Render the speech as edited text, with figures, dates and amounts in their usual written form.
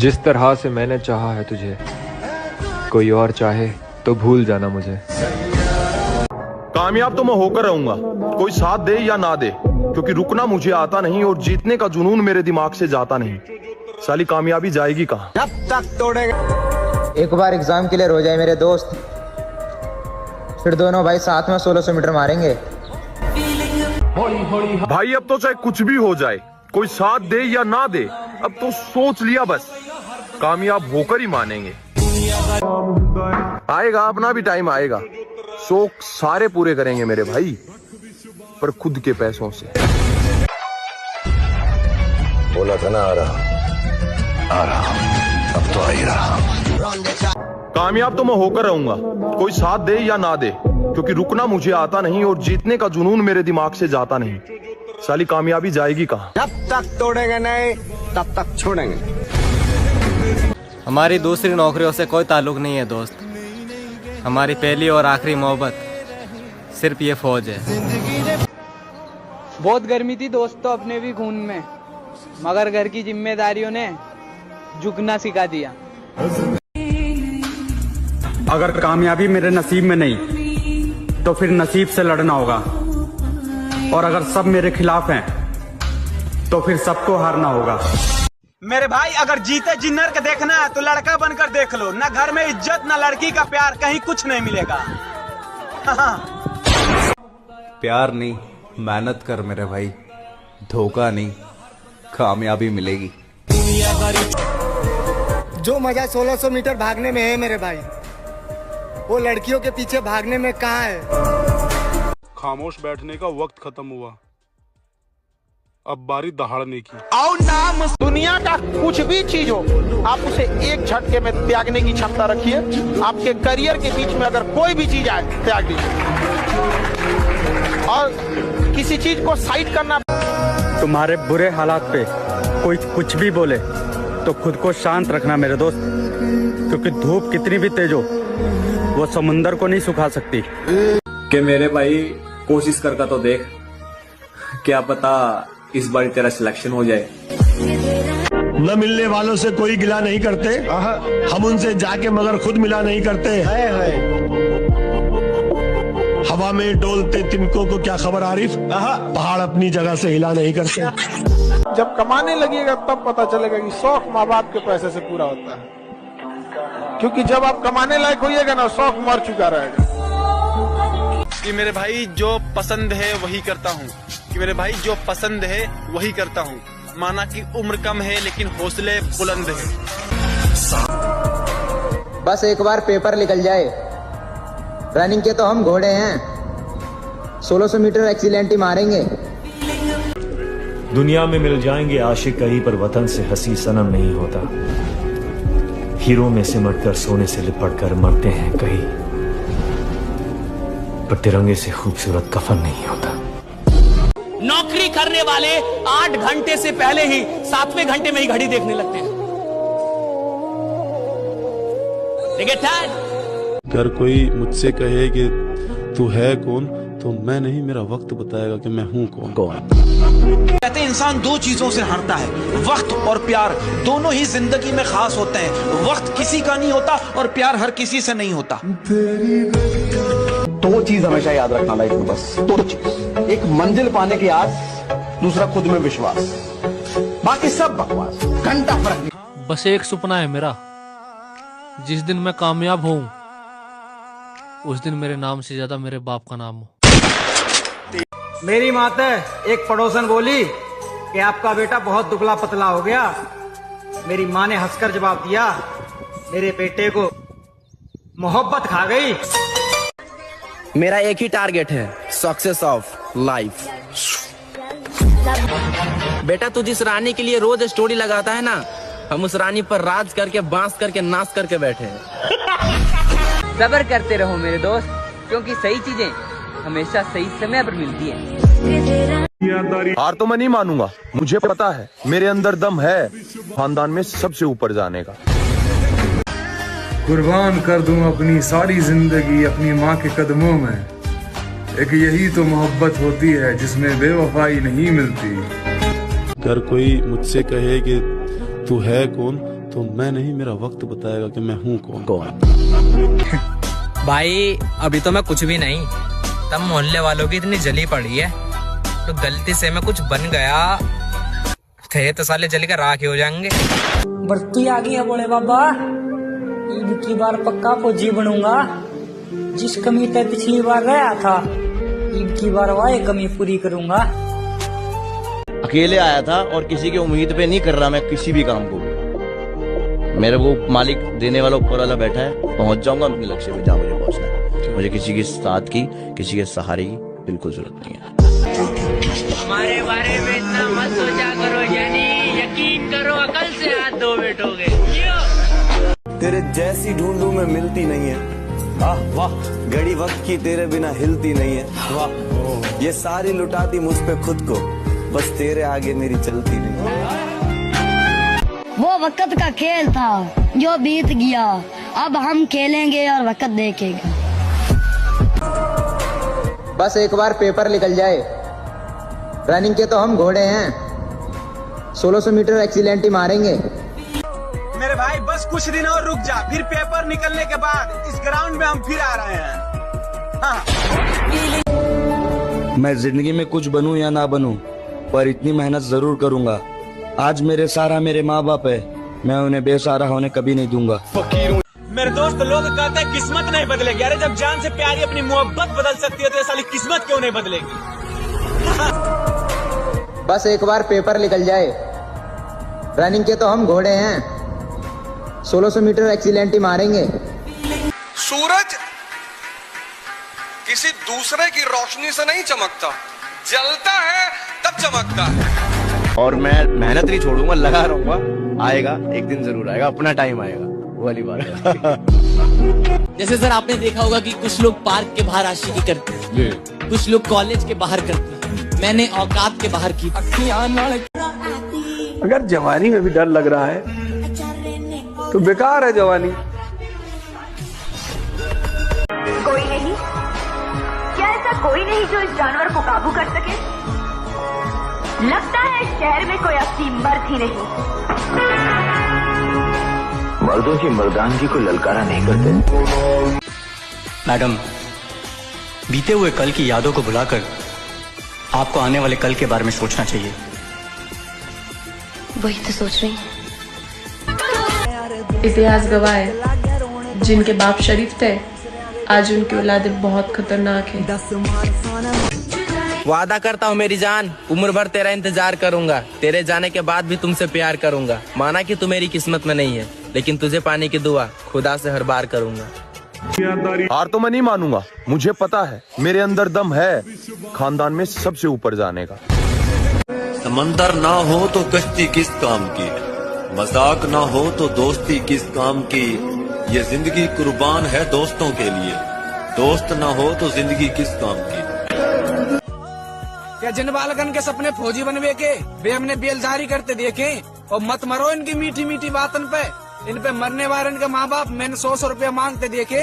जिस तरह से मैंने चाहा है तुझे, कोई और चाहे तो भूल जाना मुझे। कामयाब तो मैं होकर रहूंगा, कोई साथ दे या ना दे, क्योंकि रुकना मुझे आता नहीं और जीतने का जुनून मेरे दिमाग से जाता नहीं। साली कामयाबी जाएगी कहाँ? जब तक तोड़ेगा। एक बार एग्जाम क्लियर हो जाए मेरे दोस्त, फिर दोनों भाई साथ में 1600 मीटर मारेंगे। भाई अब तो चाहे कुछ भी हो जाए, कोई साथ दे या ना दे, अब तो सोच लिया बस, कामयाब होकर ही मानेंगे। आएगा, अपना भी टाइम आएगा। शौक सारे पूरे करेंगे मेरे भाई, पर खुद के पैसों से। बोला था ना आ रहा, अब तो आ ही रहा। कामयाब तो मैं होकर रहूंगा, कोई साथ दे या ना दे, क्योंकि रुकना मुझे आता नहीं और जीतने का जुनून मेरे दिमाग से जाता नहीं। साली कामयाबी जाएगी कहाँ? जब तक तोड़ेंगे नहीं तब तक छोड़ेंगे। हमारी दूसरी नौकरियों से कोई ताल्लुक नहीं है दोस्त, हमारी पहली और आखिरी मोहब्बत सिर्फ ये फौज है। बहुत गर्मी थी दोस्तों अपने भी खून में, मगर घर की जिम्मेदारियों ने झुकना सिखा दिया। अगर कामयाबी मेरे नसीब में नहीं तो फिर नसीब से लड़ना होगा, और अगर सब मेरे खिलाफ हैं तो फिर सबको हारना होगा। मेरे भाई अगर जीते जिन्नर के देखना है तो लड़का बनकर देख लो, ना घर में इज्जत ना लड़की का प्यार, कहीं कुछ नहीं मिलेगा। प्यार नहीं, मेहनत कर मेरे भाई, धोखा नहीं, कामयाबी मिलेगी। जो मजा 1600 मीटर भागने में है मेरे भाई, वो लड़कियों के पीछे भागने में कहाँ है। खामोश बैठने का वक्त खत्म हुआ, अब बारी दहाड़ने की। आओ नाम दुनिया का कुछ भी चीज हो, आप उसे एक झटके में त्यागने की क्षमता रखिए। आपके करियर के बीच में अगर कोई भी चीज आए, त्याग दीजिए। और किसी चीज को साइड करना। तुम्हारे बुरे हालात पे कोई कुछ भी बोले तो खुद को शांत रखना मेरे दोस्त, क्योंकि धूप कितनी भी तेज हो वो समुंदर को नहीं सुखा सकती। कि मेरे भाई कोशिश करके तो देख, क्या पता इस बार तेरा सिलेक्शन हो जाए। न मिलने वालों से कोई गिला नहीं करते, हम उनसे जाके मगर खुद मिला नहीं करते। हवा में डोलते तिनकों को क्या खबर आरिफ, पहाड़ अपनी जगह से हिला नहीं करते। जब कमाने लगेगा तब पता चलेगा कि शौक माँ बाप के पैसे से पूरा होता है, क्योंकि जब आप कमाने लायक होइएगा ना, शौक मर चुका रहेगा। कि मेरे भाई जो पसंद है वही करता हूँ, कि मेरे भाई जो पसंद है वही करता हूँ। माना कि उम्र कम है लेकिन हौसले बुलंद है। बस एक बार पेपर निकल जाए, रनिंग के तो हम घोड़े हैं, 1600 मीटर एक्सीलेंट ही मारेंगे। दुनिया में मिल जाएंगे आशिक कहीं, पर वतन से हंसी सनम नहीं होता। हीरो में सिमट कर सोने से लिपट कर मरते हैं कहीं, पर तिरंगे से खूबसूरत कफन नहीं होता। नौकरी करने वाले 8 घंटे से पहले ही 7वें घंटे में ही घड़ी देखने लगते हैं। अगर कोई मुझसे कहे कि तू है कौन, तो मैं नहीं, मेरा वक्त बताएगा कि मैं हूँ कौन। कहते हैं इंसान दो चीजों से हारता है, वक्त और प्यार। दोनों ही जिंदगी में खास होते हैं। वक्त किसी का नहीं होता और प्यार हर किसी से नहीं होता। दो चीज हमेशा याद रखना लाइफ में, बस दो चीज। एक मंजिल पाने की आस, दूसरा खुद में विश्वास, बाकी सब बकवास, घंटा फर्क नहीं। बस एक सपना है मेरा, जिस दिन मैं कामयाब हूँ उस दिन मेरे नाम से ज्यादा मेरे बाप का नाम हो। मेरी माता एक पड़ोसन बोली कि आपका बेटा बहुत दुबला पतला हो गया। मेरी माँ ने हंसकर जवाब दिया, मेरे बेटे को मोहब्बत खा गई। मेरा एक ही टारगेट है, सक्सेस ऑफ लाइफ। बेटा तू जिस रानी के लिए रोज स्टोरी लगाता है ना, हम उस रानी पर राज करके, बांस करके, नाच करके बैठे हैं। सब्र करते रहो मेरे दोस्त, क्योंकि सही चीजें हमेशा सही समय पर मिलती है। हार तो मैं नहीं मानूंगा, मुझे पता है मेरे अंदर दम है खानदान में सबसे ऊपर जाने का। कुर्बान कर दूं अपनी सारी जिंदगी अपनी माँ के कदमों में, एक यही तो मोहब्बत होती है जिसमें बेवफाई नहीं मिलती। अगर कोई मुझसे कहे कि तू है कौन, तो मैं नहीं, मेरा वक्त बताएगा कि मैं हूँ कौन। भाई अभी तो मैं कुछ भी नहीं, तब मोहल्ले वालों की इतनी जली पड़ी है, तो गलती से मैं कुछ बन गया थे तो साले जल कर राख हो जाएंगे। बढ़ती आ गई है बोले बाबा, ईद की बार पक्का फौजी बनूंगा। जिस कमी पे पिछली बार गया था, ईद की बार वह कमी पूरी करूंगा। अकेले आया था और किसी की उम्मीद पे नहीं कर रहा मैं किसी भी काम को। मेरे को मालिक देने वाला ऊपर वाला बैठा है, पहुंच जाऊंगा अपने लक्ष्य पे जहाँ मुझे पहुंचना है। मुझे किसी के साथ की, किसी के सहारे की बिल्कुल जरूरत नहीं है। हमारे बारे में इतना मत सोचा करो यानी, यकीन करो अकल से हाथ धो बैठोगे। तेरे जैसी ढूंढूं में मिलती नहीं है। आह वाह, घड़ी वक्त की तेरे बिना हिलती नहीं है। वाह, ये सारी लुटाती मुझ पे खुद को, बस तेरे आगे मेरी चलती नहीं। वो वक्त का खेल था जो बीत गया, अब हम खेलेंगे और वक्त देखेगा। बस एक बार पेपर निकल जाए, रनिंग के तो हम घोड़े हैं, 1600 मीटर एक्सीलेंट ही मारेंगे। मेरे भाई बस कुछ दिन और रुक जा, फिर पेपर निकलने के बाद इस ग्राउंड में हम फिर आ रहे हैं। हाँ। मैं जिंदगी में कुछ बनूं या ना बनूं, पर इतनी मेहनत जरूर करूंगा। आज मेरे सारा मेरे माँ बाप है, मैं उन्हें बेसहारा होने कभी नहीं दूंगा। मेरे दोस्त लोग कहते हैं किस्मत नहीं बदलेगी। अरे जब जान से प्यारी अपनी मोहब्बत बदल सकती है तो ये साली किस्मत क्यों नहीं बदलेगी? बस एक बार पेपर निकल जाए, रनिंग के तो हम घोड़े हैं, 1600 मीटर एक्सीलेंट ही मारेंगे। सूरज किसी दूसरे की रोशनी से नहीं चमकता, जलता है तब चमकता है। और मैं मेहनत नहीं छोड़ूंगा, लगा रहूंगा। आएगा एक दिन जरूर आएगा, अपना टाइम आएगा, वो वाली बात है। जैसे सर आपने देखा होगा कि कुछ लोग पार्क के बाहर आशिकी करते हैं, कुछ लोग कॉलेज के बाहर करते हैं, मैंने औकात के बाहर की। अगर जवानी में भी डर लग रहा है तो बेकार है जवानी। कोई नहीं, क्या ऐसा कोई नहीं जो इस जानवर को काबू कर सके? लगता है शहर में कोई असली मर्द ही नहीं। मर्दों की मर्दानगी को ललकारा नहीं करते। मैडम, बीते हुए कल की यादों को भुलाकर आपको आने वाले कल के बारे में सोचना चाहिए। वही तो सोच रही हूँ। इतिहास गवाह है, जिनके बाप शरीफ थे आज उनकी औलादें बहुत खतरनाक है। वादा करता हूँ मेरी जान, उम्र भर तेरा इंतजार करूंगा। तेरे जाने के बाद भी तुमसे प्यार करूंगा। माना कि तू मेरी किस्मत में नहीं है, लेकिन तुझे पाने की दुआ खुदा से हर बार करूंगा। हार तो मैं नहीं मानूंगा, मुझे पता है मेरे अंदर दम है खानदान में सबसे ऊपर जाने का। समंदर ना हो तो कश्ती किस काम की, मजाक ना हो तो दोस्ती किस काम की। ये जिंदगी कुर्बान है दोस्तों के लिए, दोस्त ना हो तो जिंदगी किस काम की। क्या जिन बालकन के सपने फौजी बनवे के वे हमने बेलजारी करते देखे, और मत मरो इनकी मीठी मीठी बातन पे। इन पे मरने वाले इनके माँ बाप मैंने 100 रुपया मांगते देखे।